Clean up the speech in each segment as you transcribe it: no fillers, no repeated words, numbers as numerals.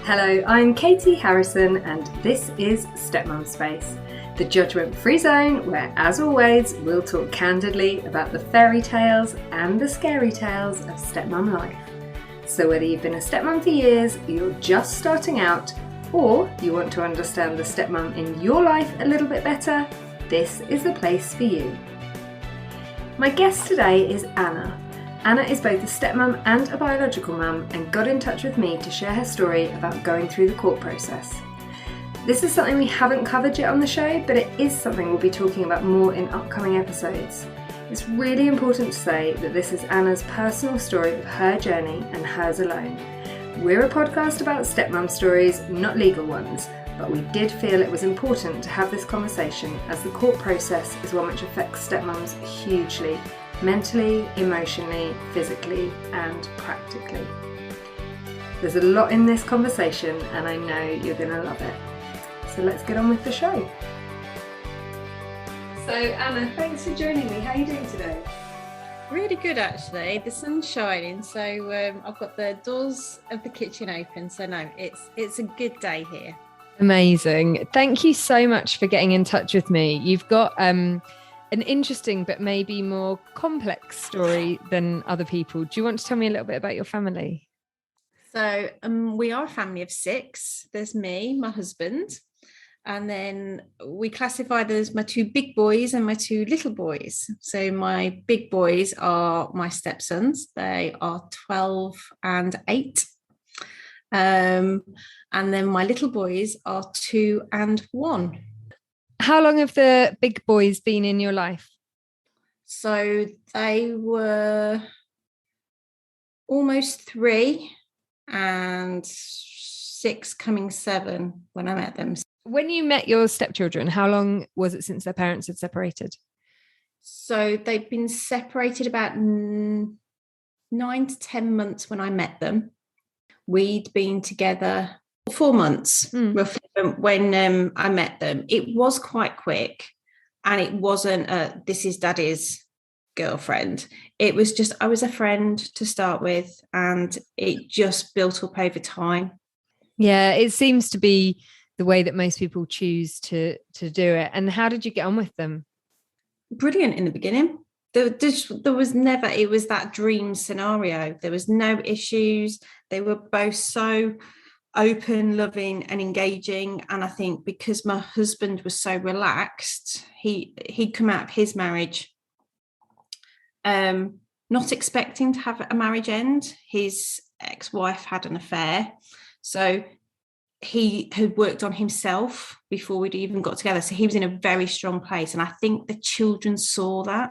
Hello, I'm Katie Harrison and this is Stepmum Space, the judgment-free zone where, as always, we'll talk candidly about the fairy tales and the scary tales of stepmum life. So whether you've been a stepmum for years, you're just starting out, or you want to understand the stepmum in your life a little bit better, this is the place for you. My guest today is Anna. Anna is both a stepmum and a biological mum and got in touch with me to share her story about going through the court process. This is something we haven't covered yet on the show, but it is something we'll be talking about more in upcoming episodes. It's really important to say that this is Anna's personal story of her journey and hers alone. We're a podcast about stepmum stories, not legal ones, but we did feel it was important to have this conversation as the court process is one which affects stepmums hugely. Mentally, emotionally, physically, and practically. There's a lot in this conversation and I know you're going to love it. So let's get on with the show. So Anna, thanks for joining me. How are you doing today? Really good, actually. The sun's shining, so I've got the doors of the kitchen open. So no, it's a good day here. Amazing. Thank you so much for getting in touch with me. You've got an interesting but maybe more complex story than other people. Do you want to tell me a little bit about your family? So we are a family of 6. There's me, my husband, and then we classify there's my 2 big boys and my 2 little boys. So my big boys are my stepsons. They are 12 and 8. And then my little boys are 2 and 1. How long have the big boys been in your life? So they were almost 3 and 6 coming 7 when I met them. When you met your stepchildren, how long was it since their parents had separated? So they'd been separated about 9 to 10 months when I met them. We'd been together 4 months roughly when I met them. It was quite quick, and it wasn't this is daddy's girlfriend. It was just I was a friend to start with, and it just built up over time. Yeah, it seems to be the way that most people choose to do it. And how did you get on with them? Brilliant in the beginning. There was never, it was that dream scenario. There was no issues. They were both so open, loving and engaging. And I think because my husband was so relaxed, he'd come out of his marriage not expecting to have a marriage end. His ex-wife had an affair. So he had worked on himself before we'd even got together. So he was in a very strong place. And I think the children saw that.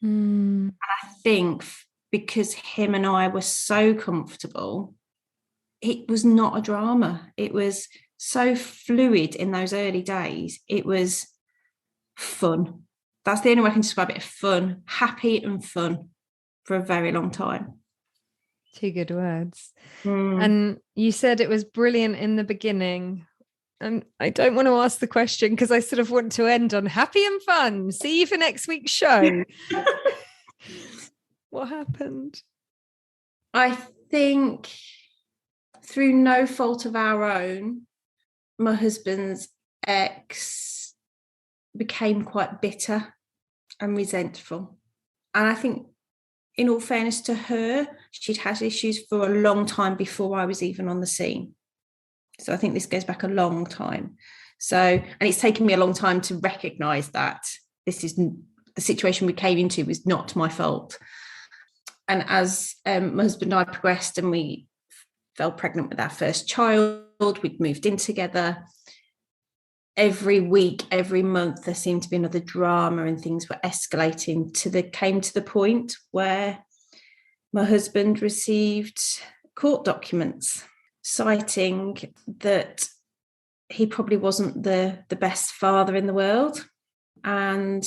And I think because him and I were so comfortable, it was not a drama. It was so fluid in those early days. It was fun. That's the only way I can describe it. Fun, happy and fun for a very long time. 2 good words. And you said it was brilliant in the beginning. And I don't want to ask the question because I sort of want to end on happy and fun. See you for next week's show. What happened? I think through no fault of our own, my husband's ex became quite bitter and resentful. And I think, in all fairness to her, she'd had issues for a long time before I was even on the scene. So I think this goes back a long time. So, and it's taken me a long time to recognise that this is the situation we came into was not my fault. And as my husband and I progressed and we fell pregnant with our first child, we'd moved in together. Every week, every month, there seemed to be another drama and things were escalating came to the point where my husband received court documents citing that he probably wasn't the best father in the world. And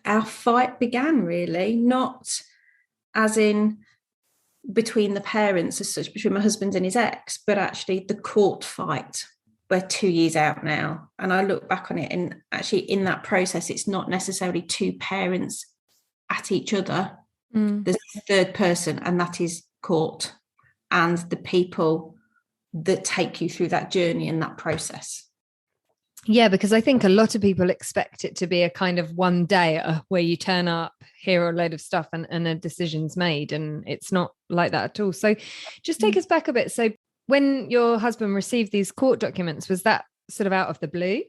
our fight began, really, not as in between the parents as such, between my husband and his ex, but actually the court fight. We're 2 years out now, and I look back on it, and actually in that process, it's not necessarily 2 parents at each other. There's a third person, and that is court and the people that take you through that journey and that process. Yeah, because I think a lot of people expect it to be a kind of one day where you turn up, hear a load of stuff and a decision's made. And it's not like that at all. So just take us back a bit. So when your husband received these court documents, was that sort of out of the blue?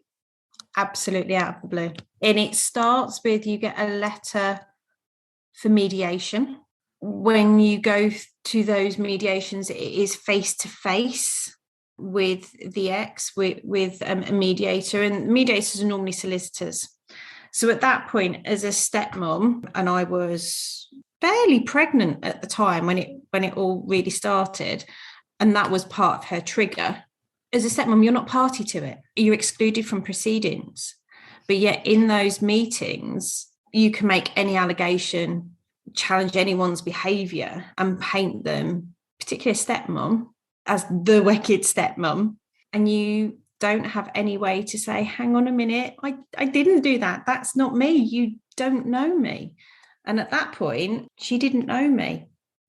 Absolutely out of the blue. And it starts with, you get a letter for mediation. When you go to those mediations, it is face to face with the ex, with a mediator, and mediators are normally solicitors. So at that point, as a stepmom, and I was fairly pregnant at the time when it all really started, and that was part of her trigger. As a stepmom, you're not party to it. You're excluded from proceedings. But yet in those meetings, you can make any allegation, challenge anyone's behaviour, and paint them, particularly a stepmom, as the wicked stepmom. And you don't have any way to say, hang on a minute, I didn't do that. That's not me. You don't know me. And at that point, she didn't know me.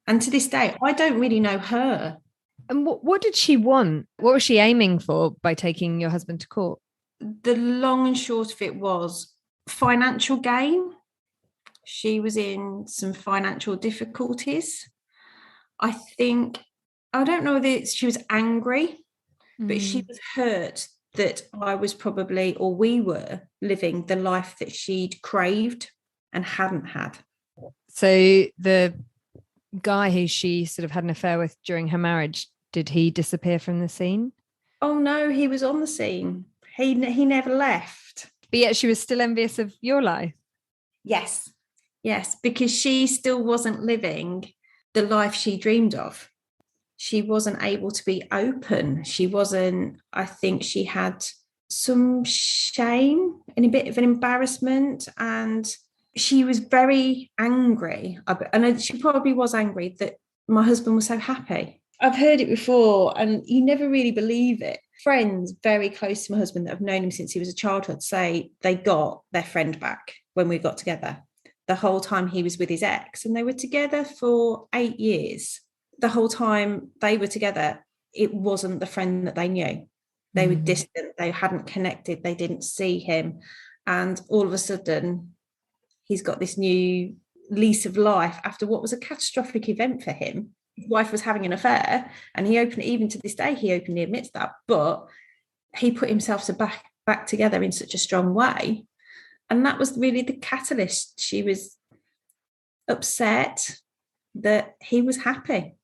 And to this day, I don't really know her. And what did she want? What was she aiming for by taking your husband to court? The long and short of it was financial gain. She was in some financial difficulties. I don't know whether she was angry, but she was hurt that I was probably, or we were, living the life that she'd craved and hadn't had. So the guy who she sort of had an affair with during her marriage, did he disappear from the scene? Oh no, he was on the scene. He never left. But yet she was still envious of your life. Yes, because she still wasn't living the life she dreamed of. She wasn't able to be open. I think she had some shame and a bit of an embarrassment, and she was very angry. And she probably was angry that my husband was so happy. I've heard it before, and you never really believe it. Friends very close to my husband that have known him since he was a childhood say they got their friend back when we got together. The whole time he was with his ex, and they were together for 8 years. The whole time they were together, it wasn't the friend that they knew. They were distant, they hadn't connected, they didn't see him. And all of a sudden, he's got this new lease of life after what was a catastrophic event for him. His wife was having an affair, and even to this day, he openly admits that. But he put himself back together in such a strong way. And that was really the catalyst. She was upset that he was happy.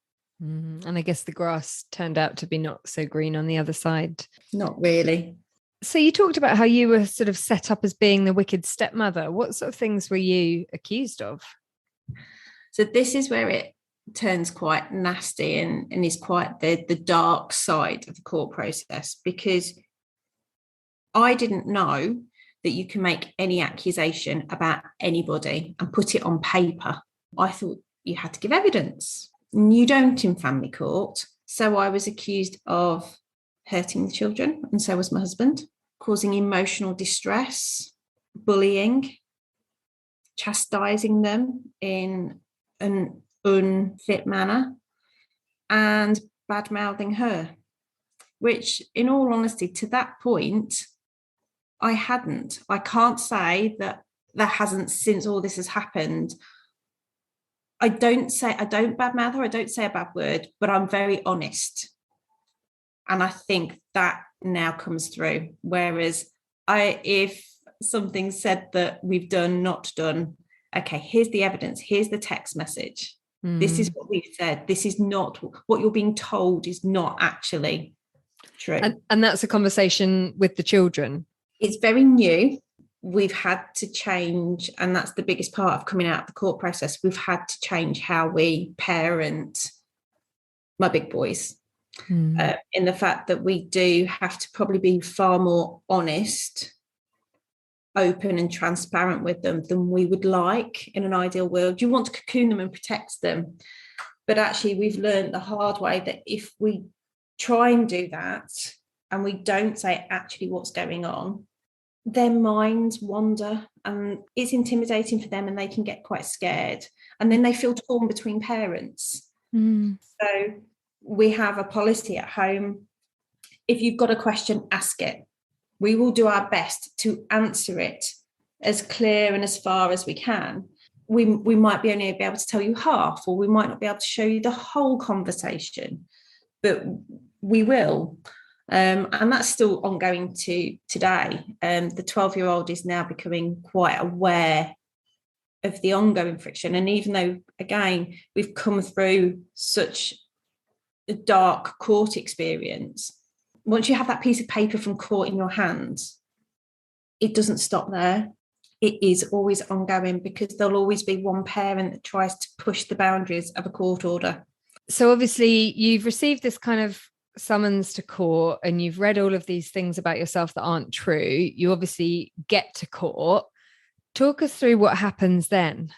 And I guess the grass turned out to be not so green on the other side. Not really. So you talked about how you were sort of set up as being the wicked stepmother. What sort of things were you accused of? So this is where it turns quite nasty and is quite the dark side of the court process, because I didn't know that you can make any accusation about anybody and put it on paper. I thought you had to give evidence. And you don't in family court. So I was accused of hurting the children, and so was my husband, causing emotional distress, bullying, chastising them in an unfit manner, and bad-mouthing her, which, in all honesty, to that point, I hadn't. I can't say that there hasn't, since all this has happened. I don't badmouth her, I don't say a bad word, but I'm very honest. And I think that now comes through. Whereas if something's said that we've done, not done, okay, here's the evidence, here's the text message. This is what we've said. This is not what you're being told, is not actually true. And that's a conversation with the children. It's very new. We've had to change, and that's the biggest part of coming out of the court process. We've had to change how we parent my big boys, in the fact that we do have to probably be far more honest, open and transparent with them than we would like in an ideal world. You want to cocoon them and protect them. But actually, we've learned the hard way that if we try and do that and we don't say actually what's going on, their minds wander, and it's intimidating for them, and they can get quite scared, and then they feel torn between parents. So we have a policy at home. If you've got a question, ask it. We will do our best to answer it as clear and as far as we can. We might be only be able to tell you half, or we might not be able to show you the whole conversation, but we will. And that's still ongoing to today. The 12-year-old is now becoming quite aware of the ongoing friction. And even though, again, we've come through such a dark court experience, once you have that piece of paper from court in your hands, it doesn't stop there. It is always ongoing, because there'll always be one parent that tries to push the boundaries of a court order. So obviously you've received this kind of summons to court, and you've read all of these things about yourself that aren't true. You obviously get to court. Talk us through what happens then.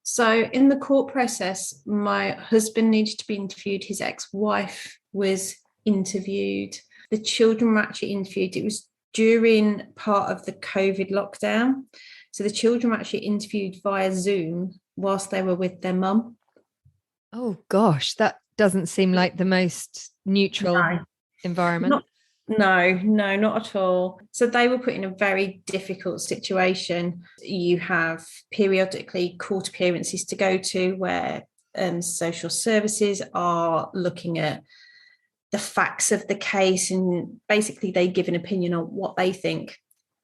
So in the court process, my husband needed to be interviewed. His ex-wife was interviewed. The children were actually interviewed. It was during part of the COVID lockdown. So the children were actually interviewed via Zoom whilst they were with their mum. Oh gosh, that doesn't seem like the most neutral environment. No, not at all. So they were put in a very difficult situation. You have periodically court appearances to go to where social services are looking at the facts of the case, and basically they give an opinion on what they think.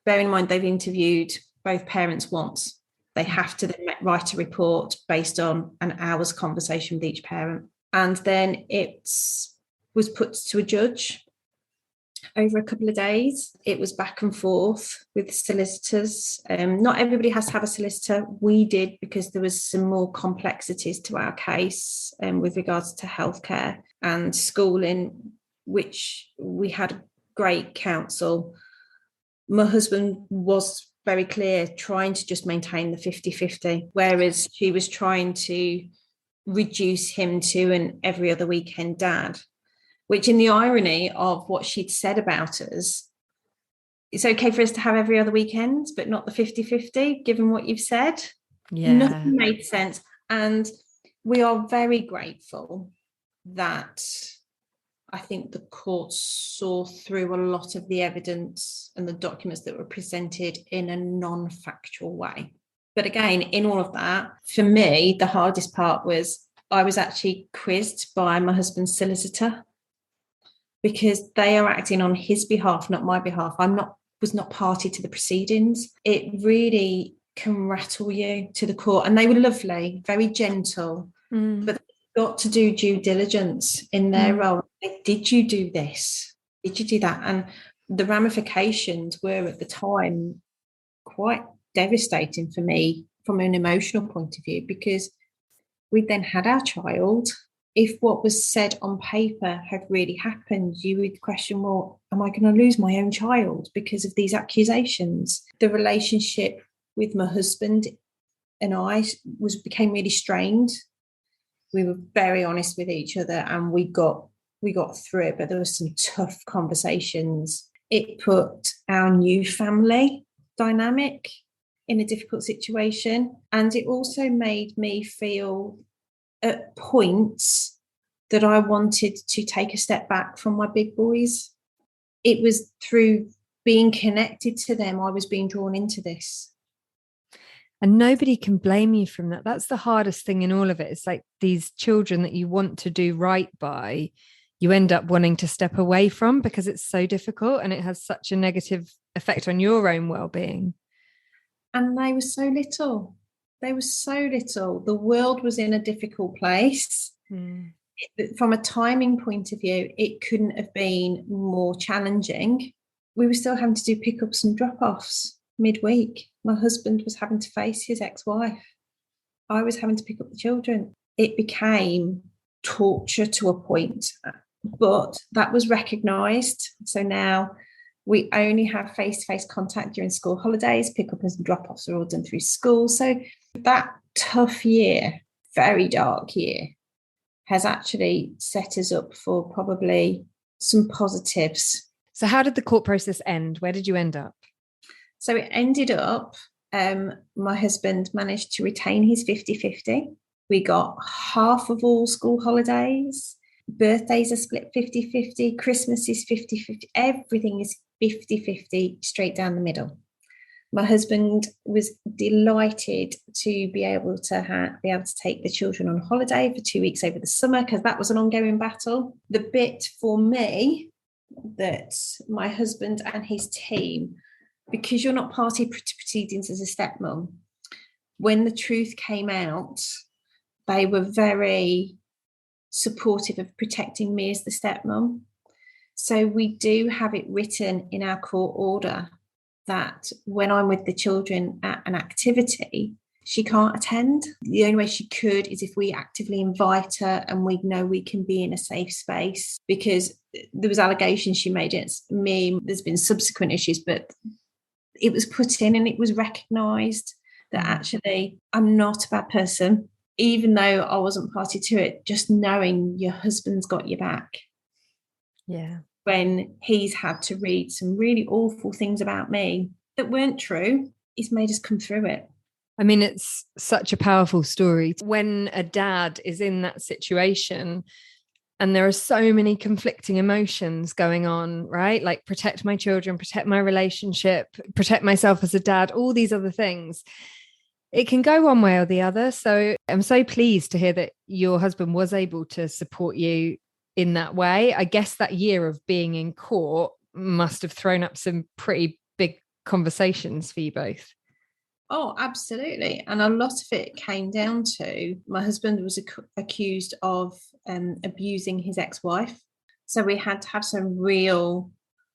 Bear in mind, they've interviewed both parents once. They have to then write a report based on an hour's conversation with each parent. And then it was put to a judge over a couple of days. It was back and forth with solicitors. Not everybody has to have a solicitor. We did, because there was some more complexities to our case with regards to healthcare and schooling, which we had great counsel. My husband was very clear, trying to just maintain the 50-50, whereas she was trying to reduce him to an every other weekend dad, which, in the irony of what she'd said about us, it's okay for us to have every other weekend, but not the 50-50, given what you've said. Yeah. Nothing made sense. And we are very grateful that I think the court saw through a lot of the evidence and the documents that were presented in a non-factual way. But again, in all of that, for me, the hardest part was I was actually quizzed by my husband's solicitor, because they are acting on his behalf, not my behalf. Was not party to the proceedings. It really can rattle you to the court. And they were lovely, very gentle, but they've got to do due diligence in their role. Like, did you do this? Did you do that? And the ramifications were at the time quite devastating for me from an emotional point of view, because we then had our child. If what was said on paper had really happened, you would question, well, am I going to lose my own child because of these accusations? The relationship with my husband and I became really strained. We were very honest with each other, and we got through it, but there were some tough conversations. It put our new family dynamic in a difficult situation, and it also made me feel at points that I wanted to take a step back from my big boys. It was through being connected to them I was being drawn into this. And nobody can blame you from that. That's the hardest thing in all of it. It's like these children that you want to do right by, you end up wanting to step away from, because it's so difficult and it has such a negative effect on your own well-being. And they were so little. They were so little. The world was in a difficult place. From a timing point of view, it couldn't have been more challenging. We were still having to do pickups and drop-offs midweek. My husband was having to face his ex-wife. I was having to pick up the children. It became torture to a point, but that was recognised. So now we only have face-to-face contact during school holidays. Pickups and drop-offs are all done through school. So that tough year, very dark year, has actually set us up for probably some positives. So how did the court process end? Where did you end up? So it ended up, my husband managed to retain his 50-50. We got half of all school holidays. Birthdays are split 50-50. Christmas is 50-50. Everything is 50-50 straight down the middle. My husband was delighted to be able to take the children on holiday for 2 weeks over the summer, because that was an ongoing battle. The bit for me that my husband and his team, because you're not party to proceedings as a stepmom, when the truth came out, they were very supportive of protecting me as the stepmom. So we do have it written in our court order that when I'm with the children at an activity, she can't attend. The only way she could is if we actively invite her and we know we can be in a safe space, because there was allegations she made against me. There's been subsequent issues, but it was put in and it was recognised that actually I'm not a bad person, even though I wasn't party to it. Just knowing your husband's got your back. Yeah. When he's had to read some really awful things about me that weren't true, he's made us come through it. I mean, it's such a powerful story. When a dad is in that situation and there are so many conflicting emotions going on, right? Like protect my children, protect my relationship, protect myself as a dad, all these other things. It can go one way or the other. So I'm so pleased to hear that your husband was able to support you in that way. I guess that year of being in court must have thrown up some pretty big conversations for you both. Oh, absolutely. And a lot of it came down to my husband was accused of abusing his ex-wife. So we had to have some real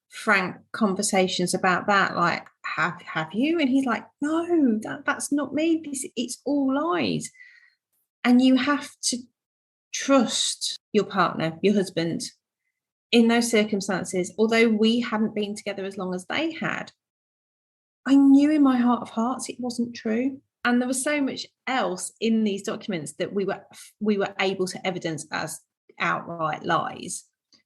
frank conversations about that. Like, have you? And he's like, no, that's not me. It's all lies. And you have to trust your partner, your husband, in those circumstances. Although we hadn't been together as long as they had, I knew in my heart of hearts it wasn't true. And there was so much else in these documents that we were able to evidence as outright lies.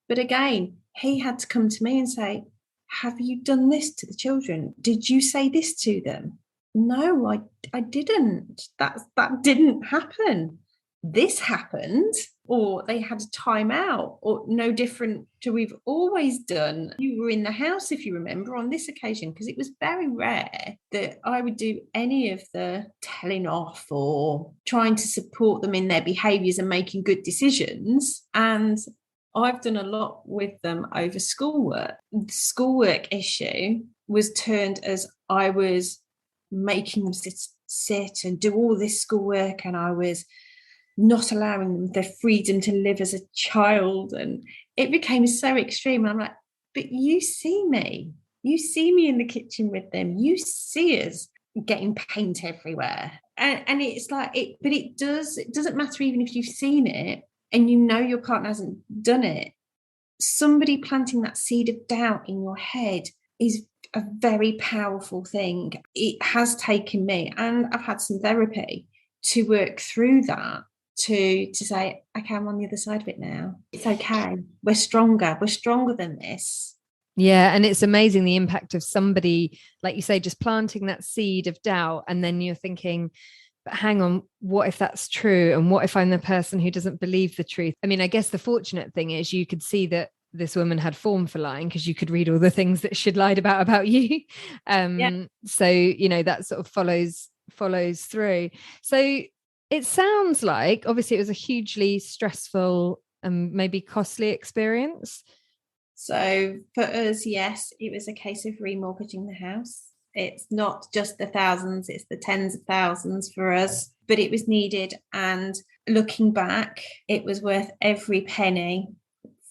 But again, he had to come to me and say, have you done this to the children? Did you say this to them? No, I didn't. That didn't happen. This happened, or they had a timeout, or no different to we've always done. You were in the house, if you remember, on this occasion, because it was very rare that I would do any of the telling off or trying to support them in their behaviours and making good decisions. And I've done a lot with them over schoolwork. The schoolwork issue was turned as I was making them sit and do all this schoolwork, and I was not allowing them their freedom to live as a child. And it became so extreme. And I'm like, but you see me in the kitchen with them. You see us getting paint everywhere. And it's like, but it doesn't matter even if you've seen it and you know your partner hasn't done it. Somebody planting that seed of doubt in your head is a very powerful thing. It has taken me, and I've had some therapy to work through that, to say, okay, I'm on the other side of it now. It's okay. We're stronger than this. Yeah. And it's amazing the impact of somebody, like you say, just planting that seed of doubt. And then you're thinking, but hang on, what if that's true? And what if I'm the person who doesn't believe the truth? I mean, I guess the fortunate thing is you could see that this woman had form for lying, because you could read all the things that she'd lied about you. So, that sort of follows through. So it sounds like, obviously, it was a hugely stressful and maybe costly experience. So for us, yes, it was a case of remortgaging the house. It's not just the thousands, it's the tens of thousands for us, but it was needed. And looking back, it was worth every penny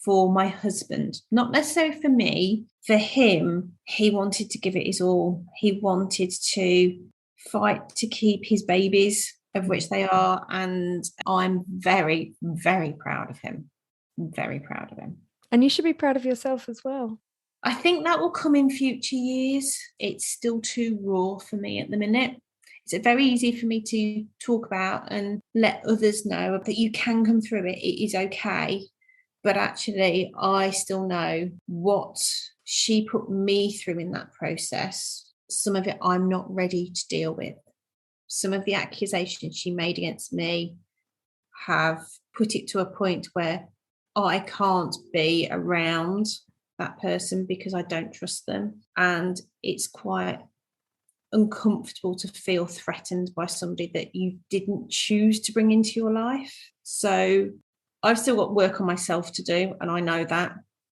for my husband, not necessarily for me. For him, he wanted to give it his all. He wanted to fight to keep his babies, of which they are, and I'm very, very proud of him. I'm very proud of him. And you should be proud of yourself as well. I think that will come in future years. It's still too raw for me at the minute. It's very easy for me to talk about and let others know that you can come through it. It is okay. But actually, I still know what she put me through in that process. Some of it I'm not ready to deal with. Some of the accusations she made against me have put it to a point where I can't be around that person because I don't trust them. And it's quite uncomfortable to feel threatened by somebody that you didn't choose to bring into your life. So I've still got work on myself to do, and I know that,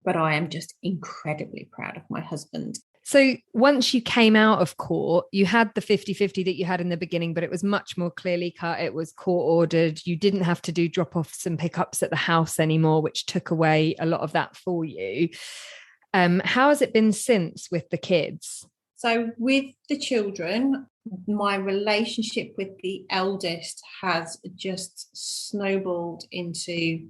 but I am just incredibly proud of my husband. So once you came out of court, you had the 50-50 that you had in the beginning, but it was much more clearly cut. It was court ordered. You didn't have to do drop-offs and pickups at the house anymore, which took away a lot of that for you. How has it been since with the kids? So with the children, my relationship with the eldest has just snowballed into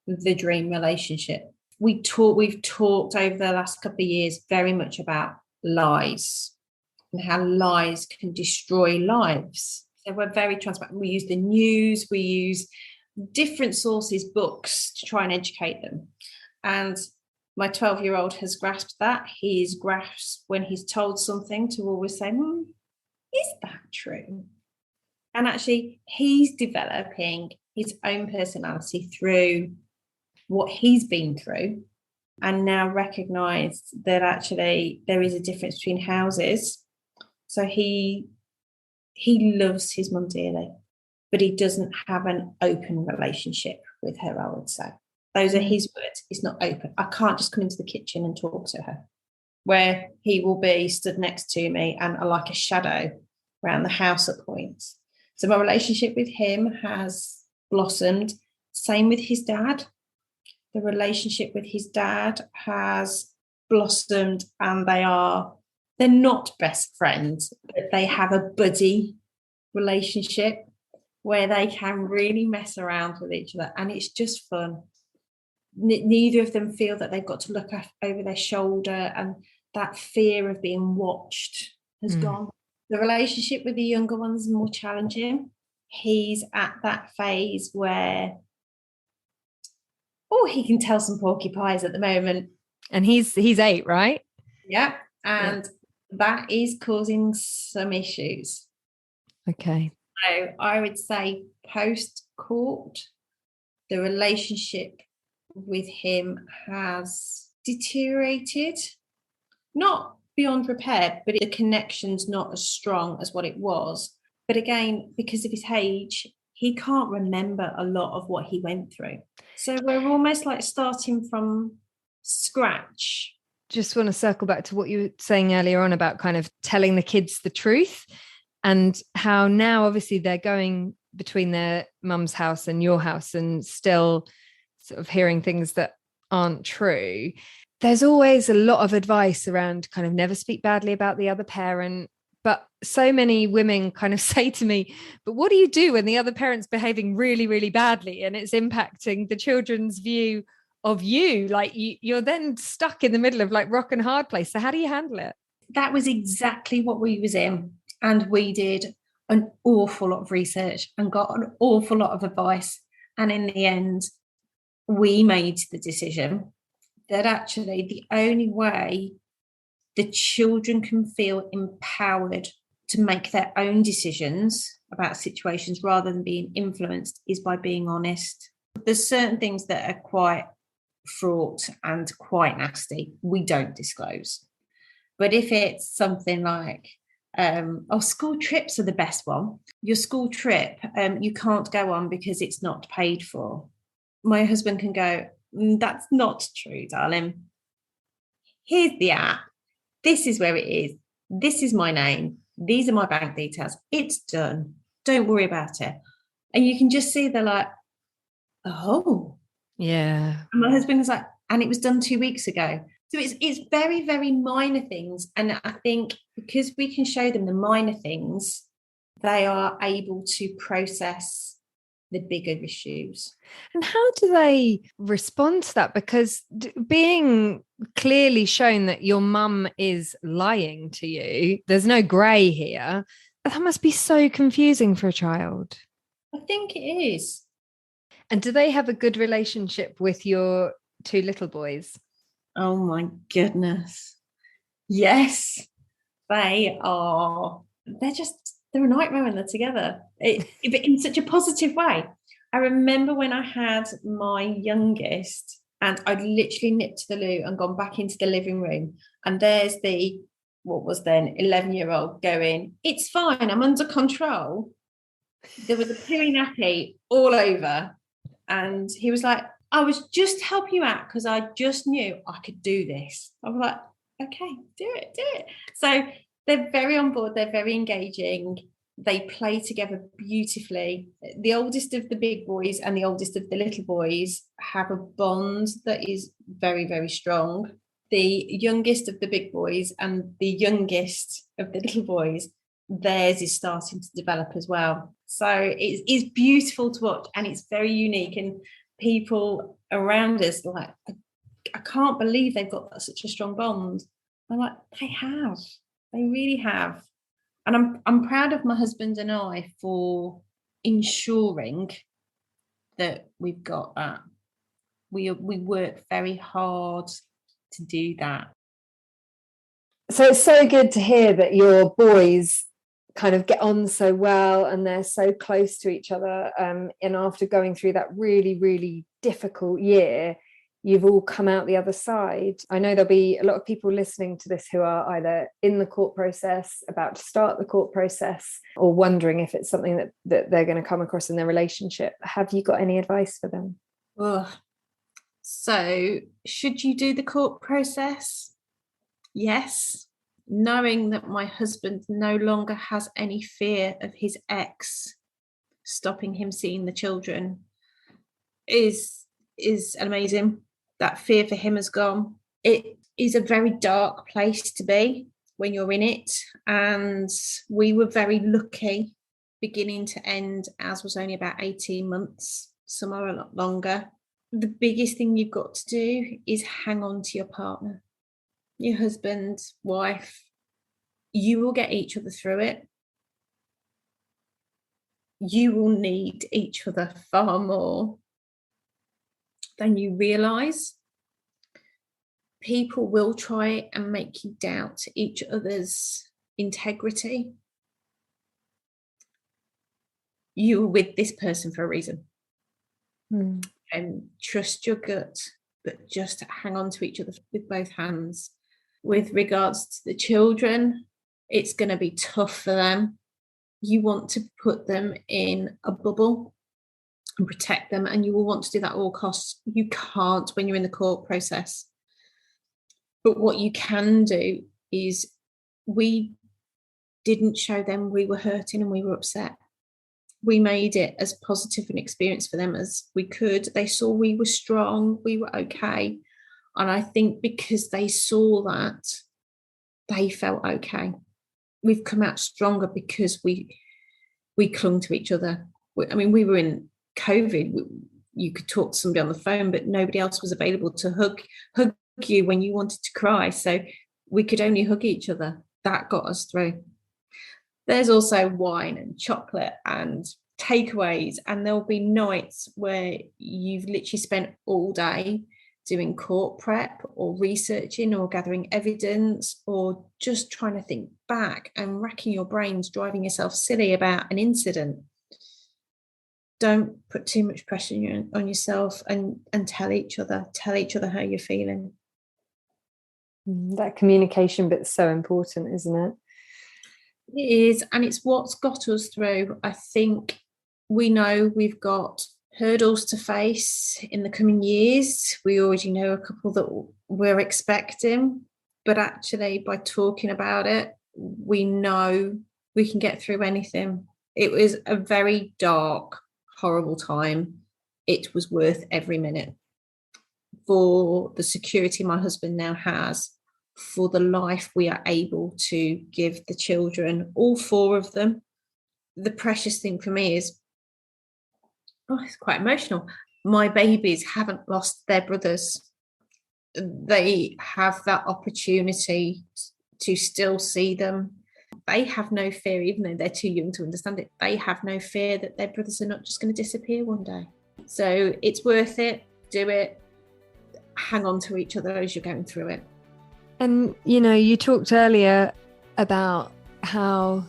the dream relationship. We've talked over the last couple of years very much about lies and how lies can destroy lives. So we're very transparent. We use the news, we use different sources, books, to try and educate them. And my 12-year-old has grasped that. He's grasped when he's told something to always say, is that true? And actually, he's developing his own personality through what he's been through, and now recognise that actually there is a difference between houses. So he loves his mum dearly, but he doesn't have an open relationship with her, I would say. Those are his words. It's not open. I can't just come into the kitchen and talk to her, where he will be stood next to me and like a shadow around the house at points. So my relationship with him has blossomed. Same with his dad. The relationship with his dad has blossomed, and they're not best friends, but they have a buddy relationship where they can really mess around with each other, and it's just fun. Neither of them feel that they've got to look over their shoulder, and that fear of being watched has gone. The relationship with the younger ones is more challenging. He's at that phase where he can tell some porcupines at the moment. And he's 8, right? Yeah. And that is causing some issues. Okay. So I would say post-court, the relationship with him has deteriorated. Not beyond repair, but the connection's not as strong as what it was. But again, because of his age, he can't remember a lot of what he went through. So we're almost like starting from scratch. Just want to circle back to what you were saying earlier on about kind of telling the kids the truth, and how now obviously they're going between their mum's house and your house and still sort of hearing things that aren't true. There's always a lot of advice around kind of never speak badly about the other parent. But so many women kind of say to me, but what do you do when the other parent's behaving really, really badly and it's impacting the children's view of you? Like you're then stuck in the middle of like rock and hard place. So how do you handle it? That was exactly what we was in. And we did an awful lot of research and got an awful lot of advice. And in the end, we made the decision that actually the only way the children can feel empowered to make their own decisions about situations rather than being influenced is by being honest. There's certain things that are quite fraught and quite nasty we don't disclose. But if it's something like, school trips are the best one. Your school trip, you can't go on because it's not paid for. My husband can go, that's not true, darling. Here's the app. This is where it is. This is my name. These are my bank details. It's done. Don't worry about it. And you can just see they're like, oh. Yeah. And my husband is like, and it was done 2 weeks ago. So it's very, very minor things. And I think because we can show them the minor things, they are able to process the bigger issues. And how do they respond to that? Because being clearly shown that your mum is lying to you, there's no grey here, that must be so confusing for a child. I think it is. And do they have a good relationship with your 2 little boys? Oh my goodness. Yes, they are. They're a nightmare when they're together, but in such a positive way. I remember when I had my youngest and I'd literally nipped to the loo and gone back into the living room, and there's the, what was then 11-year-old going, "It's fine, I'm under control." There was a pooey nappy all over, and he was like, "I was just helping you out because I just knew I could do this." I was like, "Okay, do it." So they're very on board, they're very engaging. They play together beautifully. The oldest of the big boys and the oldest of the little boys have a bond that is very, very strong. The youngest of the big boys and the youngest of the little boys, theirs is starting to develop as well. So it's beautiful to watch, and it's very unique. And people around us are like, I can't believe they've got such a strong bond. I'm like, they really have. And I'm proud of my husband and I for ensuring that we've got that. We work very hard to do that. So it's so good to hear that your boys kind of get on so well and they're so close to each other. And after going through that really, really difficult year, you've all come out the other side. I know there'll be a lot of people listening to this who are either in the court process, about to start the court process, or wondering if it's something that they're going to come across in their relationship. Have you got any advice for them? So, should you do the court process? Yes. Knowing that my husband no longer has any fear of his ex stopping him seeing the children is amazing. That fear for him has gone. It is a very dark place to be when you're in it, and we were very lucky. Beginning to end, ours was only about 18 months, some are a lot longer. The biggest thing you've got to do is hang on to your partner, your husband, wife. You will get each other through it. You will need each other far more than you realise. People will try and make you doubt each other's integrity. You were with this person for a reason. And trust your gut, but just hang on to each other with both hands. With regards to the children, it's going to be tough for them. You want to put them in a bubble and protect them, and you will want to do that at all costs. You can't when you're in the court process. But what you can do is, we didn't show them we were hurting and we were upset. We made it as positive an experience for them as we could. They saw we were strong, we were okay. And I think because they saw that, they felt okay. We've come out stronger because we clung to each other. I mean, we were in COVID. You could talk to somebody on the phone, but nobody else was available to hug you when you wanted to cry. So we could only hug each other. That got us through. There's also wine and chocolate and takeaways, and there'll be nights where you've literally spent all day doing court prep or researching or gathering evidence or just trying to think back and racking your brains, driving yourself silly about an incident. Don't put too much pressure on yourself, and tell each other how you're feeling. That communication bit's so important, isn't it? It is, and it's what's got us through. I think we know we've got hurdles to face in the coming years. We already know a couple that we're expecting, but actually by talking about it, we know we can get through anything. It was a very dark, horrible time. It was worth every minute for the security my husband now has, for the life we are able to give the children, all four of them. The precious thing for me is, it's quite emotional. My babies haven't lost their brothers. They have that opportunity to still see them. They have no fear, even though they're too young to understand it. They have no fear that their brothers are not just going to disappear one day. So it's worth it. Do it. Hang on to each other as you're going through it. And, you talked earlier about how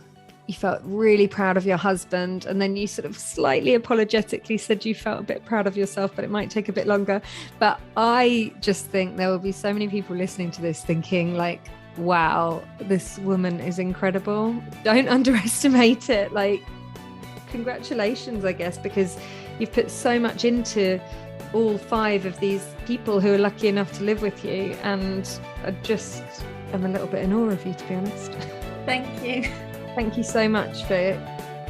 you felt really proud of your husband, and then you sort of slightly apologetically said you felt a bit proud of yourself, but it might take a bit longer. But I just think there will be so many people listening to this thinking like, wow, this woman is incredible. Don't underestimate it. Like, congratulations, I guess, because you've put so much into all 5 of these people who are lucky enough to live with you, and I'm a little bit in awe of you, to be honest. Thank you. Thank you so much for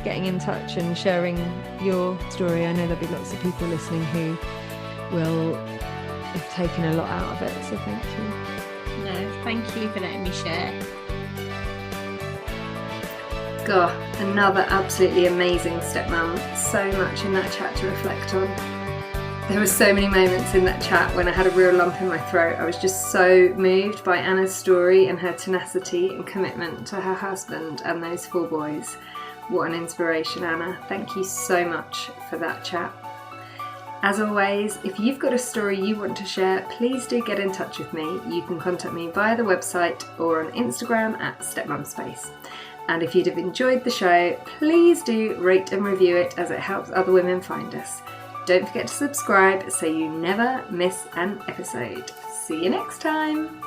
getting in touch and sharing your story. I know there'll be lots of people listening who will have taken a lot out of it, so thank you. No, thank you for letting me share. God, another absolutely amazing stepmum. So much in that chat to reflect on. There were so many moments in that chat when I had a real lump in my throat. I was just so moved by Anna's story and her tenacity and commitment to her husband and those 4 boys. What an inspiration, Anna. Thank you so much for that chat. As always, if you've got a story you want to share, please do get in touch with me. You can contact me via the website or on Instagram at stepmumspace. And if you'd have enjoyed the show, please do rate and review it, as it helps other women find us. Don't forget to subscribe so you never miss an episode. See you next time.